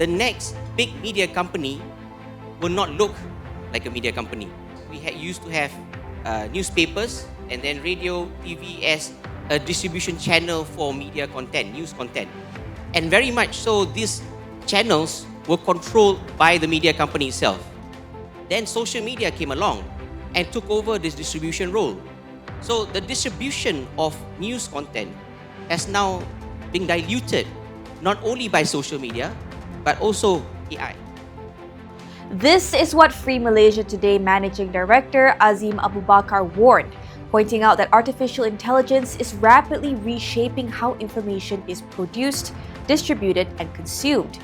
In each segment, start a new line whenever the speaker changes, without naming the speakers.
the next big media company will not look like a media company. We used to have newspapers and then radio, TV as a distribution channel for media content, news content. And very much so, these channels were controlled by the media company itself. Then social media came along and took over this distribution role. So the distribution of news content has now been diluted, not only by social media, but also AI.
This is what Free Malaysia Today Managing Director Azeem Abu Bakar warned, pointing out that artificial intelligence is rapidly reshaping how information is produced, distributed, and consumed.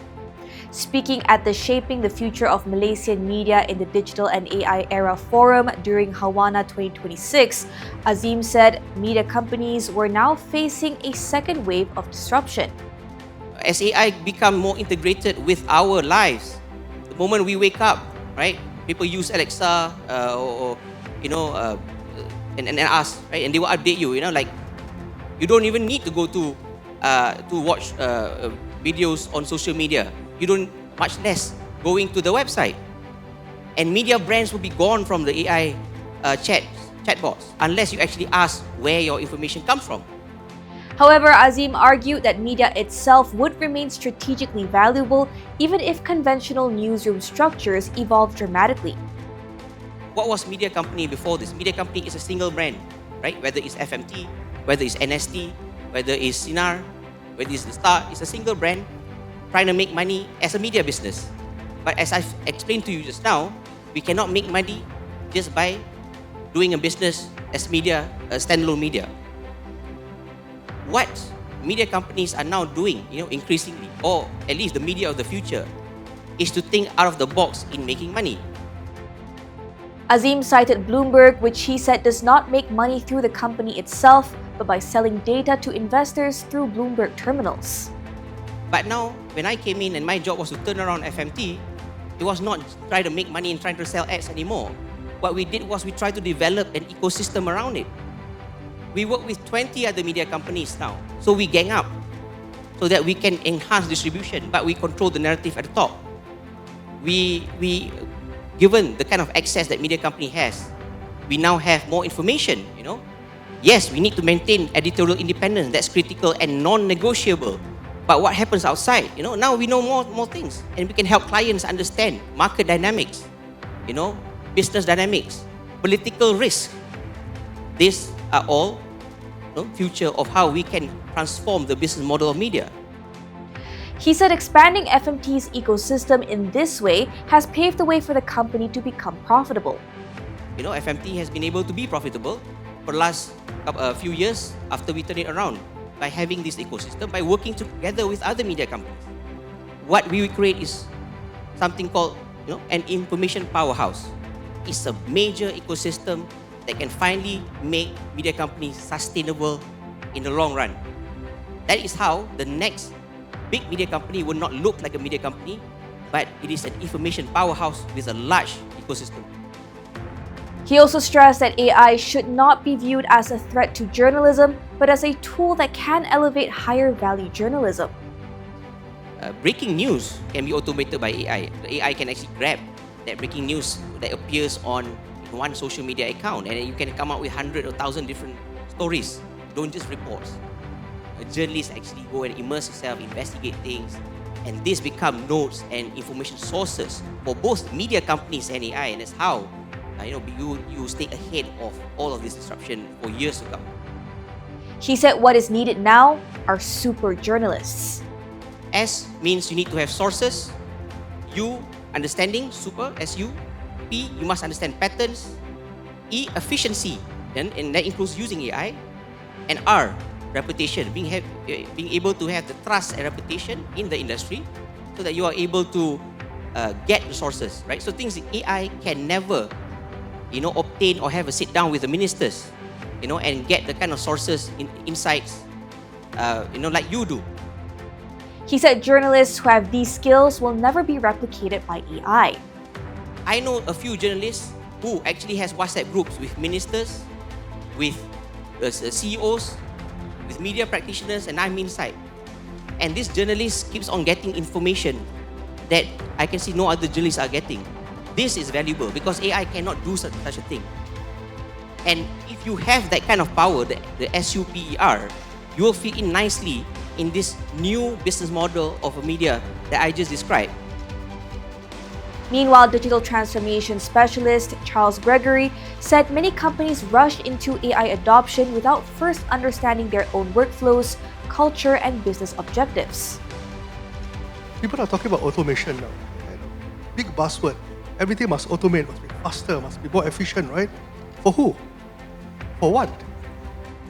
Speaking at the Shaping the Future of Malaysian Media in the Digital and AI Era Forum during Hawana 2026, Azeem said media companies were now facing a second wave of disruption.
As AI become more integrated with our lives, the moment we wake up, right? People use Alexa and ask, right? And they will update you. Like you don't even need to go to watch videos on social media. You don't, much less going to the website. And media brands will be gone from the AI chatbots unless you actually ask where your information comes from.
However, Azeem argued that media itself would remain strategically valuable even if conventional newsroom structures evolve dramatically.
What was media company before this? Media company is a single brand, right? Whether it's FMT, whether it's NST, whether it's Sinar, whether it's the Star, it's a single brand trying to make money as a media business. But as I've explained to you just now, we cannot make money just by doing a business as media, standalone media. What media companies are now doing, increasingly, or at least the media of the future, is to think out of the box in making money.
Azeem cited Bloomberg, which he said does not make money through the company itself, but by selling data to investors through Bloomberg terminals.
But now, when I came in and my job was to turn around FMT, it was not trying to make money and trying to sell ads anymore. What we did was we tried to develop an ecosystem around it. We work with 20 other media companies now. So we gang up so that we can enhance distribution, but we control the narrative at the top. We given the kind of access that media company has, we now have more information, Yes, we need to maintain editorial independence. That's critical and non-negotiable. But what happens outside? Now we know more things, and we can help clients understand market dynamics, business dynamics, political risk. These are all future of how we can transform the business model of media.
He said expanding FMT's ecosystem in this way has paved the way for the company to become profitable.
FMT has been able to be profitable for the last few years after we turn it around, by having this ecosystem, by working together with other media companies. What we will create is something called an information powerhouse. It's a major ecosystem that can finally make media companies sustainable in the long run. That is how the next big media company will not look like a media company, but it is an information powerhouse with a large ecosystem.
He also stressed that AI should not be viewed as a threat to journalism, but as a tool that can elevate higher value journalism.
Breaking news can be automated by AI. The AI can actually grab that breaking news that appears on one social media account, and you can come up with 100 or 1,000 different stories, don't just reports. A journalist actually go and immerse himself, investigate things, and this become notes and information sources for both media companies and AI, and that's how you stay ahead of all of this disruption for years to come.
He said what is needed now are super journalists.
S means you need to have sources. U, understanding, super, S-U. P, you must understand patterns. E, efficiency, and that includes using AI. And R, reputation, being able to have the trust and reputation in the industry so that you are able to get the sources, right? So things that AI can never obtain or have a sit down with the ministers, and get the kind of sources, insights, like you do.
He said journalists who have these skills will never be replicated by AI.
I know a few journalists who actually has WhatsApp groups with ministers, with CEOs, with media practitioners, and I'm inside. And this journalist keeps on getting information that I can see no other journalists are getting. This is valuable because AI cannot do such a thing. And if you have that kind of power, the SUPER, you will fit in nicely in this new business model of a media that I just described.
Meanwhile, digital transformation specialist Charles Gregory said many companies rush into AI adoption without first understanding their own workflows, culture, and business objectives.
People are talking about automation now. Big buzzword. Everything must automate, must be faster, must be more efficient, right? For who? For what?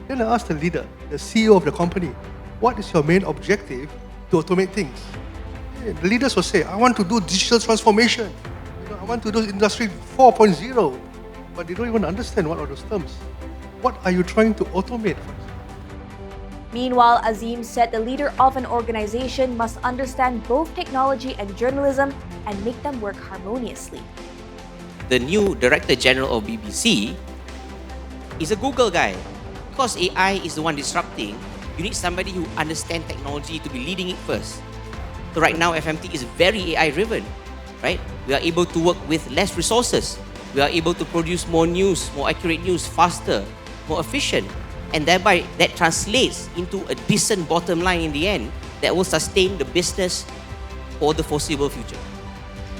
Then I asked the leader, the CEO of the company, what is your main objective to automate things? The leaders will say, I want to do digital transformation. I want to do Industry 4.0. But they don't even understand what are those terms. What are you trying to automate?
Meanwhile, Azeem said the leader of an organization must understand both technology and journalism and make them work harmoniously.
The new Director General of BBC is a Google guy. Because AI is the one disrupting, you need somebody who understands technology to be leading it first. So right now, FMT is very AI driven, right? We are able to work with less resources. We are able to produce more news, more accurate news, faster, more efficient. And thereby, that translates into a decent bottom line in the end that will sustain the business for the foreseeable future.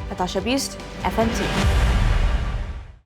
Natasha Bust, FMT.